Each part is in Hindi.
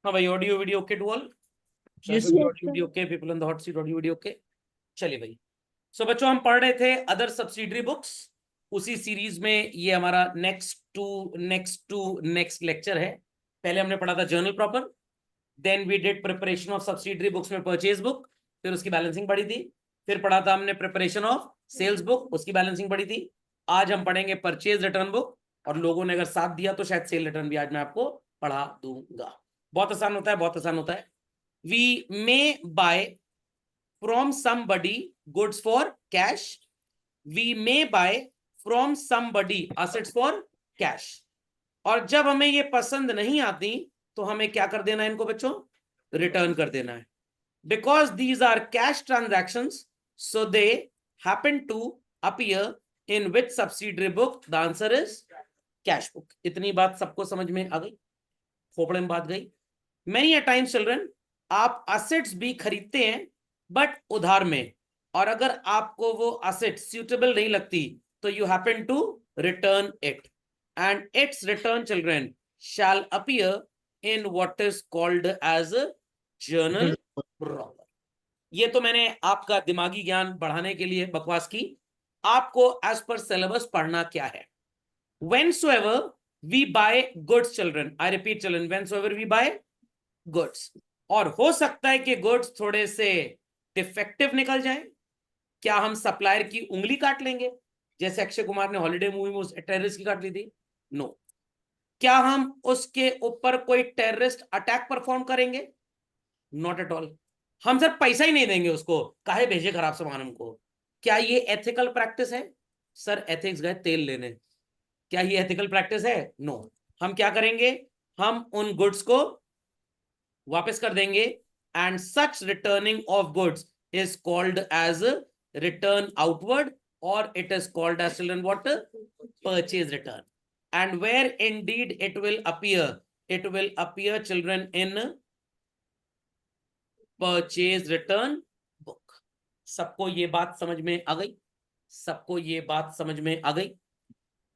हाँ भाई, audio video okay to all? Yes, audio video okay, people in the hot seat, audio video okay. चलिए भाई। सो बच्चों, हम पढ़ रहे थे अदर सब्सिडरी बुक्स। उसी सीरीज में ये हमारा नेक्स्ट लेक्चर है। पहले हमने पढ़ा था journal proper, then we did preparation of subsidiary books में परचेज बुक, फिर उसकी बैलेंसिंग पढ़ी थी। फिर पढ़ा था हमने प्रिपरेशन ऑफ सेल्स बुक, उसकी बैलेंसिंग पढ़ी थी। आज हम पढ़ेंगे परचेज रिटर्न बुक, और लोगों ने अगर साथ दिया तो शायद सेल रिटर्न भी आज मैं आपको पढ़ा दूंगा। बहुत आसान होता है, बहुत आसान होता है। We may buy from somebody goods for cash, we may buy from somebody assets for cash. और जब हमें ये पसंद नहीं आती तो हमें क्या कर देना है इनको बच्चों? रिटर्न कर देना है। Because these are cash transactions, so they happen to appear in which subsidiary book? The answer is cash book. इतनी बात सबको समझ में आ गई? खोपड़े में बात गई? मेनी अ टाइम्स चिल्ड्रन, आप असेट्स भी खरीदते हैं बट उधार में, और अगर आपको वो असेट सुटेबल नहीं लगती तो you happen to return it, and its return children shall appear in what is called as journal proper. ये तो मैंने आपका दिमागी ज्ञान बढ़ाने के लिए बकवास की। आपको एज पर सिलेबस पढ़ना क्या है? whensoever we buy goods children, I repeat children, whensoever we buy goods, और हो सकता है कि गुड्स थोड़े से डिफेक्टिव निकल जाए। क्या हम सप्लायर की उंगली काट लेंगे, जैसे अक्षय कुमार ने हॉलिडे मूवी में टेररिस्ट की काट ली थी? नो। क्या हम उसके ऊपर कोई टेररिस्ट अटैक परफॉर्म करेंगे? Not at all. हम सर पैसा ही नहीं देंगे उसको, काहे भेजे खराब सामान हमको। क्या ये एथिकल प्रैक्टिस है? सर एथिक्स गए तेल लेने, क्या ये एथिकल प्रैक्टिस है? नो। हम क्या करेंगे? हम उन गुड्स को वापस कर देंगे, and such returning of goods is called as return outward, और it is called as children what? Purchase return. And where indeed it will appear? It will appear children in purchase return book. सबको ये बात समझ में आ गई? सबको ये बात समझ में आ गई?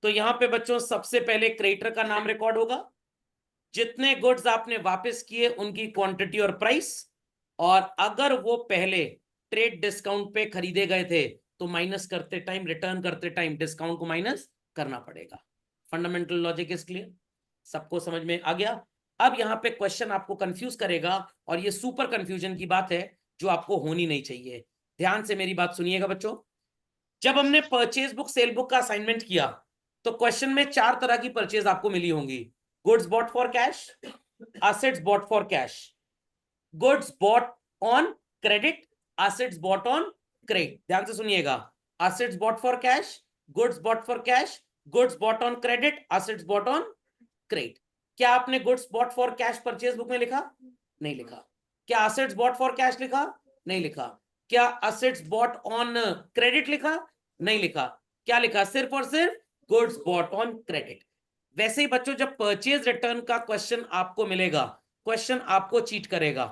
तो यहां पे बच्चों सबसे पहले क्रेडिटर का नाम रिकॉर्ड होगा, जितने गुड्स आपने वापस किए उनकी क्वांटिटी और प्राइस, और अगर वो पहले ट्रेड डिस्काउंट पे खरीदे गए थे तो माइनस करते टाइम, रिटर्न करते टाइम डिस्काउंट को माइनस करना पड़ेगा। Fundamental logic is clear? सबको समझ में आ गया? अब यहां पे क्वेश्चन आपको कंफ्यूज करेगा, और ये सुपर कंफ्यूजन की बात है जो आपको होनी नहीं चाहिए। ध्यान से मेरी बात सुनिएगा बच्चों। जब हमने परचेज बुक सेल बुक का असाइनमेंट किया तो क्वेश्चन में 4 तरह की परचेज आपको मिली होंगी। Goods bought for cash, assets bought for cash, goods bought on credit, assets bought on credit। ध्यान से सुनिएगा, assets bought for cash, goods bought for cash, goods bought on credit, assets bought on credit। क्या आपने goods bought for cash purchase book में लिखा? नहीं लिखा। क्या assets bought for cash लिखा? नहीं लिखा। क्या assets bought on credit लिखा? नहीं लिखा। क्या लिखा? सिर्फ और सिर्फ goods bought on credit। वैसे ही बच्चों, जब परचेज रिटर्न का क्वेश्चन आपको मिलेगा, क्वेश्चन आपको चीट करेगा।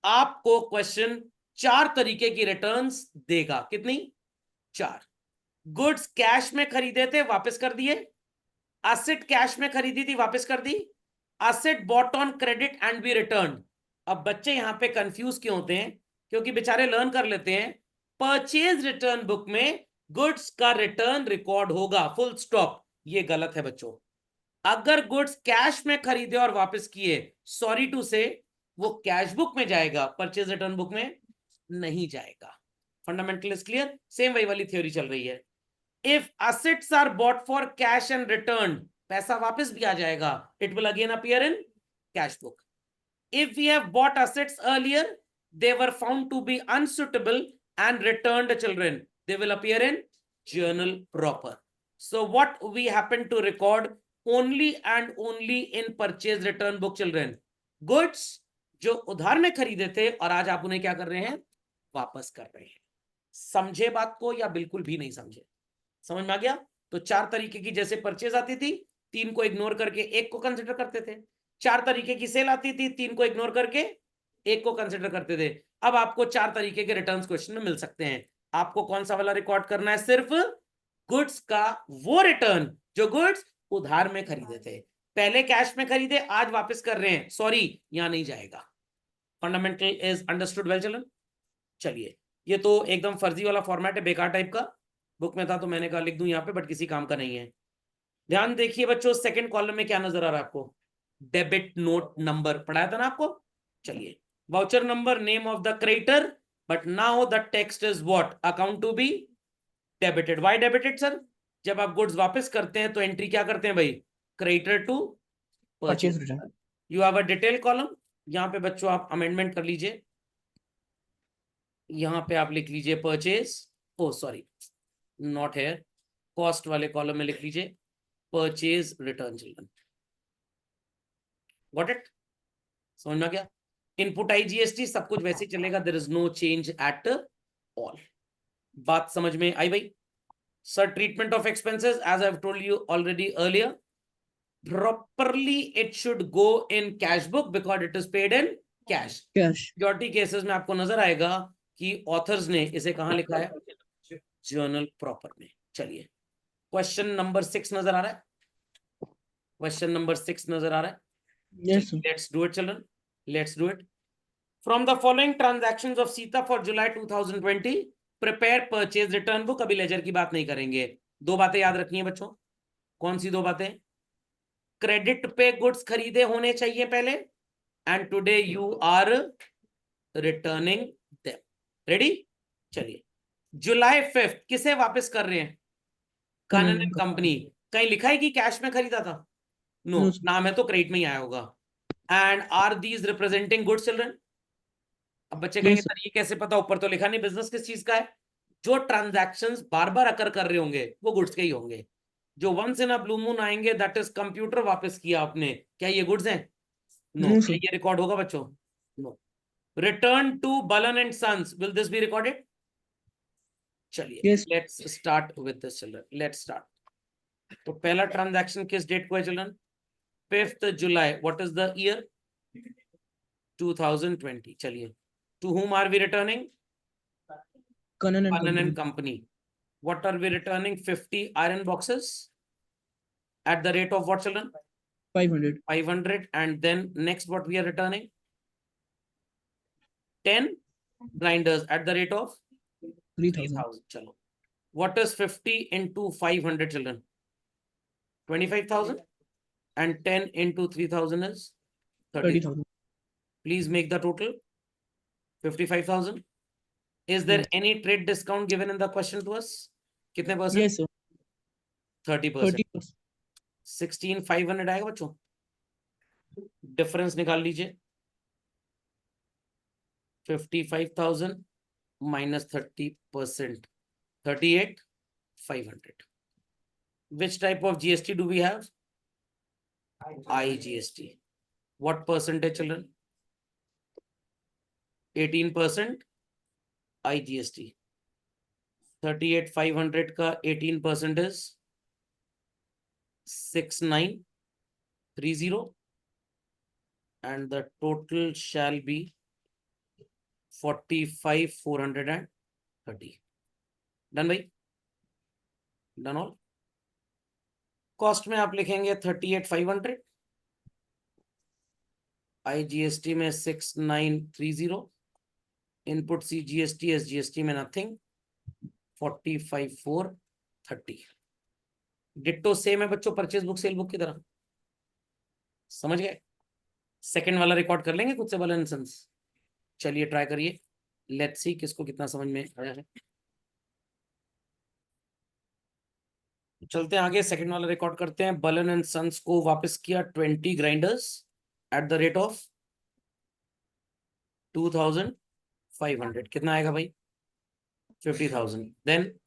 आपको क्वेश्चन 4 तरीके की रिटर्न्स देगा। कितनी? 4। गुड्स कैश में खरीदे थे, वापस कर दिए। एसेट कैश में खरीदी थी, वापस कर दी। Asset bought on credit and B return. अब बच्चे यहां पे कंफ्यूज क्यों होते हैं? क्योंकि बेचारे लर्न कर लेते हैं परचेज रिटर्न बुक में गुड्स का रिटर्न रिकॉर्ड होगा, फुल स्टॉप। ये गलत है बच्चों। अगर गुड्स कैश में खरीदे और वापस किए, सॉरी टू से, वो कैश बुक में जाएगा, परचेज रिटर्न बुक में नहीं जाएगा। Fundamental is clear? सेम वही वाली थ्योरी चल रही है। If assets are bought for cash and return, पैसा वापस भी आ जाएगा, it will again appear in cash book. If we have bought assets earlier, they were found to be unsuitable and returned children, they will appear in journal proper. So what we happen to record only and only in purchase return book children? Goods जो उधार में खरीदे थे और आज आप उन्हें क्या कर रहे हैं? वापस कर रहे हैं। समझे बात को या बिल्कुल भी नहीं समझे? समझ में आ गया? तो 4 तरीके की जैसे परचेज आती थी, 3 को इग्नोर करके 1 को कंसिडर करते थे। 4 तरीके की सेल आती थी, 3 को इग्नोर करके 1 को कंसिडर करते थे। अब आपको 4 तरीके के रिटर्न्स क्वेश्चन में मिल सकते हैं। आपको कौन सा वाला रिकॉर्ड करना है? सिर्फ गुड्स का वो रिटर्न जो गुड्स उधार में खरीदे थे। पहले कैश में खरीदे, आज वापस कर रहे हैं, सॉरी यहां नहीं जाएगा। Fundamental is understood well children. चलिए, ये तो एकदम फर्जी वाला फॉर्मेट है, बेकार टाइप का, बुक में था तो मैंने कहा लिख दूं यहाँ पे, बट किसी काम का नहीं है। ध्यान देखिए बच्चों, सेकंड कॉलम में क्या नजर आ रहा है आपको? डेबिट नोट नंबर पढ़ाया था ना आपको। चलिए, voucher number, name of the creditor, but now the text is what? Account to be debited. Why debited sir? जब आप गुड्स वापस करते हैं तो एंट्री क्या करते हैं भाई? Creditor to purchase purchase. Return. You have a detail column, यहाँ पे बच्चों आप अमेंडमेंट कर लीजिए, यहाँ पे आप लिख लीजिए purchase, oh sorry not here, cost वाले कॉलम में लिख लीजिए purchase return children. What it? समझ में आ गया? इनपुट आई जीएसटी, सब कुछ वैसे ही चलेगा, there is no change at all. बात समझ में आई भाई? Sir, treatment of expenses as I have told you already earlier, properly it should go in cash book because it is paid in cash. Majority cases में आपको नजर आएगा कि ऑथर्स ने इसे कहां लिखा है? जर्नल प्रॉपर में। चलिए, क्वेश्चन नंबर 6 नजर आ रहा है? क्वेश्चन नंबर 6 नजर आ रहा है? Yes, let's do it children, let's do it. From the following transactions of Sita for July 2020 prepare purchase return book. अभी लेजर की बात नहीं करेंगे। दो बातें याद रखनी है बच्चों। कौन सी दो बातें? क्रेडिट पे गुड्स खरीदे होने चाहिए पहले, and today you are returning them. Ready? चलिए, जुलाई 5 किसे वापस कर रहे हैं? Kannan and company. कहीं लिखा है कि कैश में खरीदा था? नो, नाम है तो क्रेडिट में ही आया होगा। And are these representing goods children? अब बच्चे कहेंगे सर ये कैसे पता, ऊपर तो लिखा नहीं, बिजनेस किस चीज का है? जो ट्रांजैक्शंस बार बार अकर कर रहे होंगे वो गुड्स के ही होंगे। जो once in a blue moon आएंगे, दैट इज कंप्यूटर वापस किया आपने, क्या ये गुड्स हैं? नो। ये रिकॉर्ड होगा बच्चों? No. Return to Balan and sons, will this be recorded? चलिए, let's start with this children, let's start. तो पहला ट्रांजैक्शन किस डेट को है चिल्ड्रन? 5th जुलाई। What is the year? 2020। चलिए, to whom are we returning? Kanan and company. What are we returning? 50 iron boxes at the rate of what children? 500. 500. And then next what we are returning? 10 grinders at the rate of 3000. Chalo. What is 50 into 500 children? 25,000. And 10 into 3000 is 30,000. Please make the total 55,000. Is there any trade discount given in the question to us? कितने परसेंट? Yes, sir. 30%. 16,500 आएगा बच्चों। डिफरेंस निकाल लीजिए, 55,000 minus 30%, 38,500. Which type of GST do we have? IGST. What percentage children? 18% IGST. 38,500 का 18% is 6,930, and the total shall be 45,430. Done भाई? Done all? कॉस्ट में आप लिखेंगे 38,500, IGST में 6,930, इनपुट CGST SGST में नथिंग, 45,430। डिट्टो सेम है बच्चों परचेज बुक सेल बुक की तरह। समझ गए? सेकंड वाला रिकॉर्ड कर लेंगे खुद से बैलेंस। चलिए ट्राई करिए, लेट्स सी किसको कितना समझ में आया है। चलते हैं आगे, सेकंड वाला रिकॉर्ड करते हैं। बलन एंड सन्स को वापस किया 20 grinders at the rate of 2,500। कितना आएगा भाई? 50,000। Then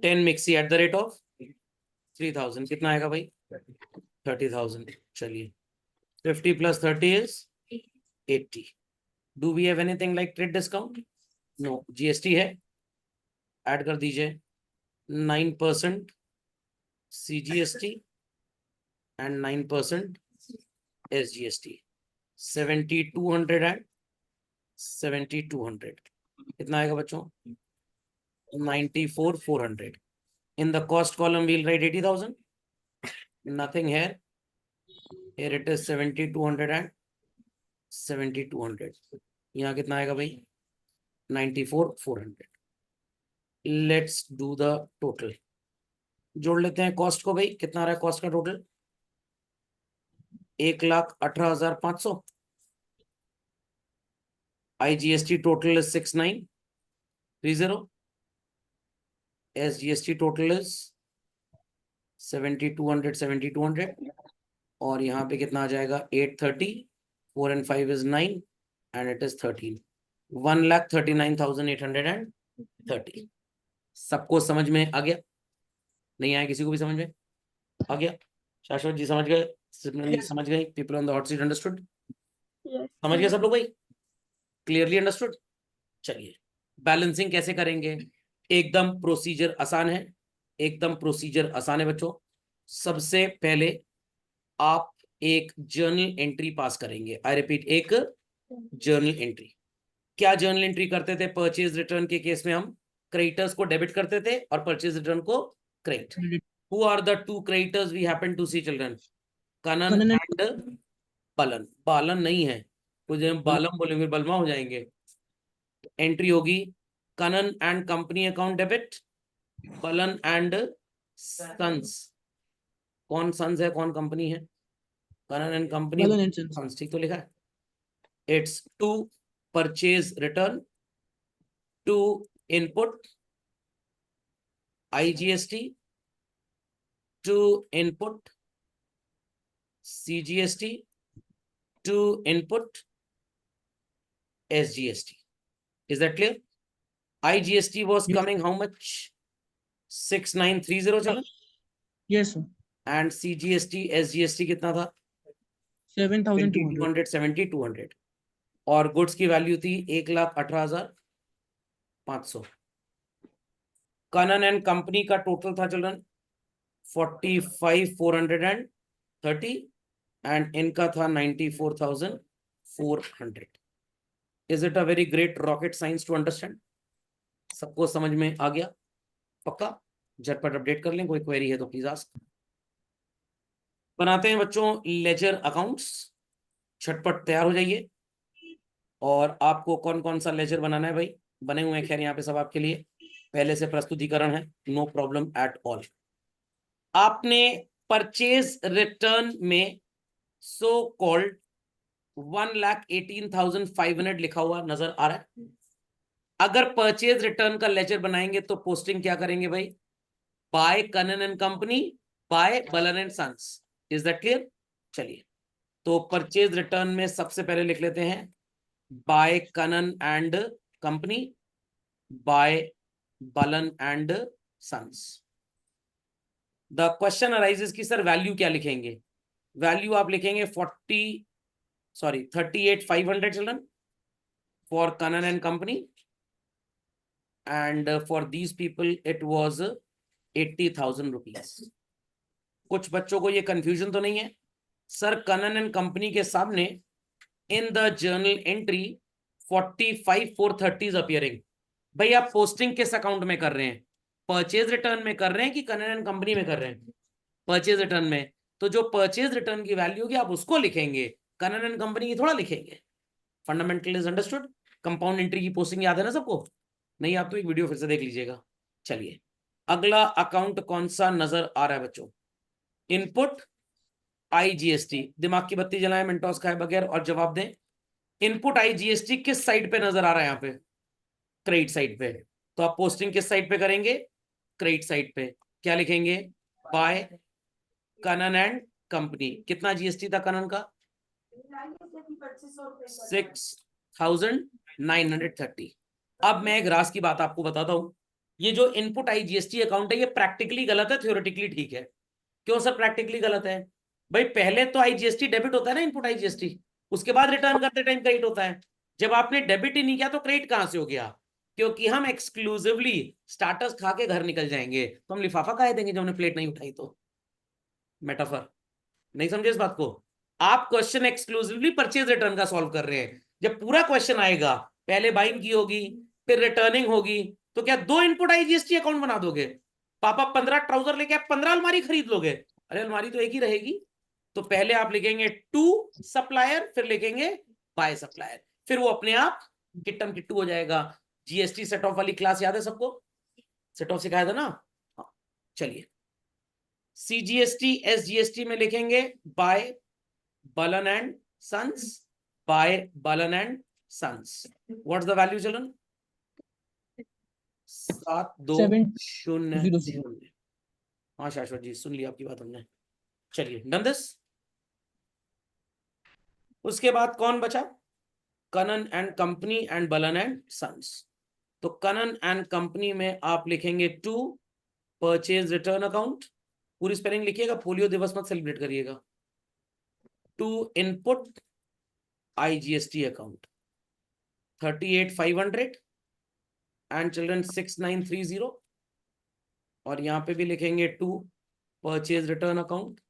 10 mixie at the rate of 3,000। कितना आएगा भाई? 30,000। चलिए, 50 plus 30 is 80. Do we have anything like trade discount? No. GST है, ऐड कर दीजिए 9% CGST and 9% SGST, 7,200 and 7,200। कितना आएगा बच्चों? 94,400। In the cost column, we'll write 80,000. Nothing here. Here it is 7,200 and 7,200. यहाँ कितना आएगा भाई? 94,400. Let's do the total. जोड़ लेते हैं कॉस्ट को भाई. कितना आ रहा है कॉस्ट का total? 1,18,500. IGST total is 6,930. SGST total is 7,200 7,200. और यहाँ पे कितना आ जाएगा? 830. 4 and 5 is 9 and it is 13. 1,39,830. सबको समझ में आ गया? नहीं आया किसी को भी समझ में आ गया? शाश्वत जी समझ गए? सिमरन जी समझ गए? People on the hot seat understood? समझ गए सब लोग भाई? Clearly understood? चलिए बैलेंसिंग कैसे करेंगे? एकदम प्रोसीजर आसान है. एकदम प्रोसीजर आसान है बच्चों. सबसे पहले आप एक जर्नल एंट्री पास करेंगे. आई रिपीट, एक जर्नल एंट्री. क्या जर्नल एंट्री करते थे? परचेज रिटर्न के केस में हम क्रेडिटर्स को डेबिट करते थे और परचेज रिटर्न को credit. Who are the two creditors we happen to see children? Kanan and Balan. Balan नहीं है, तो जब हम बालम बोलेंगे बलमा हो जाएंगे. एंट्री होगी Kannan and company account debit, Balan and sons. कौन सन्स है कौन कंपनी है? Kannan and company sons. ठीक तो लिखा है. It's to purchase return, to input IGST, to input CGST, to input SGST. Is that clear? IGST was coming how much? 6,930 चला. Yes sir. And CGST SGST कितना था? 7,200. 7,200. और गुड्स की वैल्यू थी 1,18,500. कनन एंड कंपनी का टोटल था चिल्ड्रन 45,430 एंड इनका था 94,400. Is it a very great rocket science to understand? सबको समझ में आ गया? पक्का? झटपट अपडेट कर लें. कोई क्वेरी है तो प्लीज आस्क. बनाते हैं बच्चों लेजर अकाउंट्स. झटपट तैयार हो जाइए. और आपको कौन कौन सा लेजर बनाना है भाई? बने हुए हैं खैर यहाँ पे सब आपके लिए. पहले से प्रस्तुतिकरण है, नो प्रॉब्लम एट ऑल. आपने परचेज रिटर्न में सो कॉल्ड 1,18,500 लिखा हुआ नजर आ रहा है. अगर परचेज रिटर्न का लेजर बनाएंगे तो पोस्टिंग क्या करेंगे भाई? By Kanan and company, by Balan and sons. Is that clear? चलिए तो परचेज रिटर्न में सबसे पहले लिख लेते हैं by Kanan and company, by Balan and sons. The question arises कि सर वैल्यू क्या लिखेंगे? वैल्यू आप लिखेंगे 38,500 children for Kanan and company, and for these people it was 80,000 rupees. कुछ बच्चों को ये कंफ्यूजन तो नहीं है सर कनन एंड कंपनी के सामने in the journal entry 45,430 is appearing. भाई आप पोस्टिंग किस अकाउंट में कर रहे हैं? परचेज रिटर्न में कर रहे हैं कि कनन एंड कंपनी में कर रहे हैं? परचेज रिटर्न में. तो जो परचेज रिटर्न की वैल्यू होगी आप उसको लिखेंगे, कनन एंड कंपनी की थोड़ा लिखेंगे. Fundamental is understood? Compound entry की पोस्टिंग याद है ना सबको? नहीं आप तो एक वीडियो फिर से देख लीजिएगा. चलिए अगला अकाउंट कौन सा नजर आ रहा है बच्चों? Input IGST. दिमाग की बत्ती जलाएं, मेंटोस खाए बगैर और जवाब दें. इनपुट IGST किस साइड पे नजर आ रहा है? यहाँ पे क्रेडिट साइड पे. तो आप पोस्टिंग किस साइड पे करेंगे? क्रेडिट साइड पे. क्या लिखेंगे? By Kanan and company. कितना GST था कनन का? 6,930. अब मैं एक राज की बात आपको बताता हूं. ये जो इनपुट IGST अकाउंट है ये प्रैक्टिकली गलत है, थ्योरेटिकली ठीक है. क्यों सर प्रैक्टिकली गलत है? भाई पहले तो IGST डेबिट होता है ना, इनपुट IGST, उसके बाद रिटर्न करते टाइम क्रेडिट होता है. जब आपने डेबिट ही नहीं किया तो क्रेडिट कहां से हो गया? क्योंकि हम एक्सक्लूसिवली स्टार्टर्स खा के घर निकल जाएंगे तो हम लिफाफा काहे देंगे जब हमने प्लेट नहीं उठाई? तो मेटाफर नहीं समझे इस बात को? आप क्वेश्चन एक्सक्लूसिवली परचेज रिटर्न का सॉल्व कर रहे हैं. जब पूरा क्वेश्चन आएगा पहले बाइंग की होगी फिर रिटर्निंग होगी, तो क्या दो इनपुट IGST अकाउंट बना दोगे? पापा 15 ट्राउजर लेके आप 15 अलमारी खरीद लोगे? अरे अलमारी तो एक ही रहेगी। तो पहले आप लिखेंगे टू सप्लायर, फिर लिखेंगे बाय सप्लायर, फिर वो अपने आप किट्टम किट्टू हो जाएगा। जीएसटी सेट ऑफ वाली क्लास याद है सबको? सेट ऑफ सिखाया था ना? हाँ, चलिए सीजीएसटी एसजीएसटी में लिखेंगे by Balan and sons, by Balan and sons. What's the value children? 7200। 700। हाँ शाश्वत जी सुन लिया आपकी बात हमने। चलिए डन दिस। उसके बाद कौन बचा? Kanan and company and Balan and sons. तो कनन एंड कंपनी में आप लिखेंगे टू परचेज रिटर्न अकाउंट, पूरी स्पेलिंग लिखिएगा, पोलियो दिवस मत सेलिब्रेट करिएगा। To input IGST account 38,500 and children 6930। और यहां पे भी लिखेंगे to purchase return account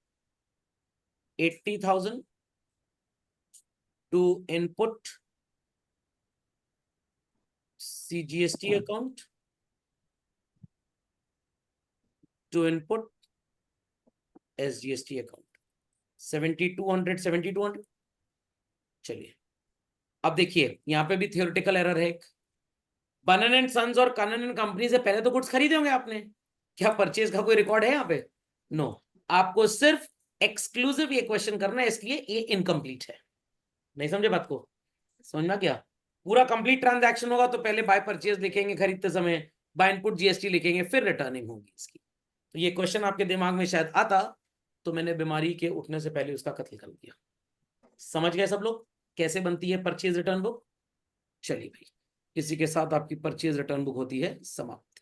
80,000 to input CGST account to input SGST account 7200। चलिए अब देखिए यहां पे भी थियोरेटिकल एरर है एक। बनन एंड सन्स और कनन एंड कंपनी से पहले तो गुड्स खरीदे होंगे आपने, क्या परचेज का कोई रिकॉर्ड है यहाँ पे? नो। आपको सिर्फ एक्सक्लूसिव ये क्वेश्चन करना है, इसलिए ये इनकम्प्लीट है। नहीं समझे बात को? समझ में गया? पूरा कंप्लीट ट्रांजैक्शन होगा तो पहले बाय परचेज लिखेंगे खरीदते समय, बाय इनपुट जीएसटी लिखेंगे, फिर रिटर्निंग होगी इसकी। तो ये क्वेश्चन आपके दिमाग में शायद आता, तो मैंने बीमारी के उठने से पहले उसका कत्ल कर दिया। समझ गए सब लोग कैसे बनती है परचेज रिटर्न बुक? चलिए भाई, इसी के साथ आपकी परचेज रिटर्न बुक होती है समाप्त।